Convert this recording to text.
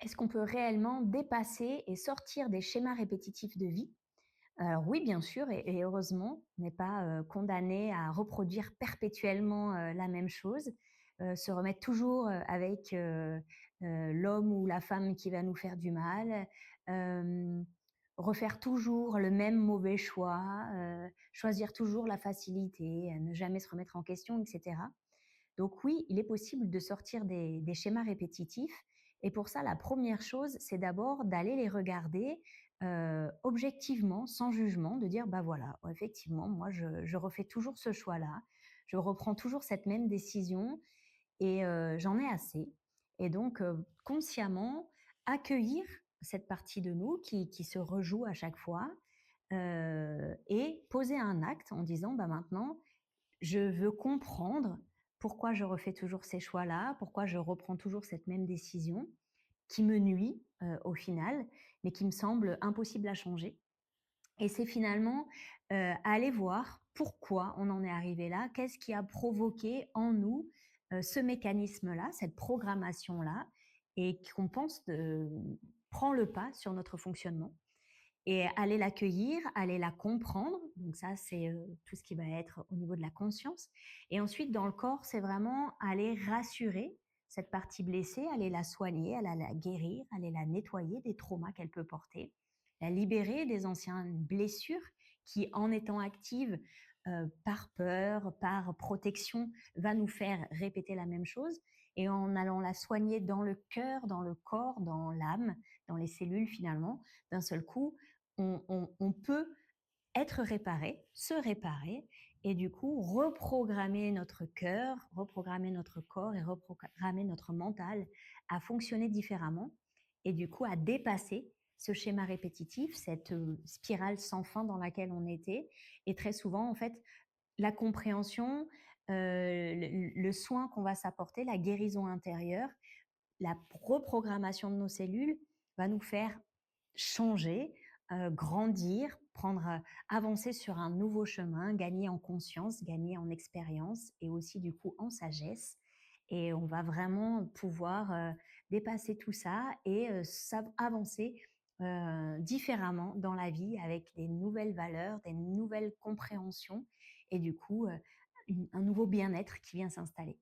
Est-ce qu'on peut réellement dépasser et sortir des schémas répétitifs de vie? Alors oui, bien sûr et heureusement, on n'est pas, condamné à reproduire perpétuellement, la même chose, se remettre toujours, avec, l'homme ou la femme qui va nous faire du mal, hem, refaire toujours le même mauvais choix, choisir toujours la facilité, ne jamais se remettre en question et cetera. Donc oui, il est possible de sortir des schémas répétitifs et pour ça, la première chose, c'est d'abord d'aller les regarder, objectivement, sans jugement, de dire: «Bah, voilà, effectivement, moi, je refais toujours ce choix-là, je reprends toujours cette même décision et j'en ai assez» et donc consciemment accueillir cette partie de nous qui se rejoue à chaque fois, et poser un acte en disant: «Bah, maintenant, je veux comprendre pourquoi je refais toujours ces choix-là, pourquoi je reprends toujours cette même décision qui me nuit, au final, mais qui me semble impossible à changer et c'est finalement, aller voir pourquoi on en est arrivé là. Qu'est-ce qui a provoqué en nous, ce mécanisme-là, cette programmation-là et qu'on pense prend le pas sur notre fonctionnement et aller l'accueillir, aller la comprendre. Donc ça, c'est tout ce qui va être au niveau de la conscience. Et ensuite, dans le corps, c'est vraiment aller rassurer cette partie blessée, aller la soigner, aller la guérir, aller la nettoyer des traumas qu'elle peut porter, la libérer des anciennes blessures qui, en étant actives par peur, par protection, va nous faire répéter la même chose. Et en allant la soigner dans le cœur, dans le corps, dans l'âme, dans les cellules finalement, d'un seul coup, on peut être réparé, se réparer et du coup reprogrammer notre cœur, reprogrammer notre corps et reprogrammer notre mental à fonctionner différemment et du coup à dépasser ce schéma répétitif, cette spirale sans fin dans laquelle on était. Et très souvent, en fait, la compréhension, le soin qu'on va s'apporter, la guérison intérieure, la reprogrammation de nos cellules va nous faire changer, grandir, avancer sur un nouveau chemin, gagner en conscience, gagner en expérience et aussi du coup en sagesse et on va vraiment pouvoir, dépasser tout ça et avancer, différemment dans la vie avec des nouvelles valeurs, des nouvelles compréhensions et du coup, un nouveau bien-être qui vient s'installer.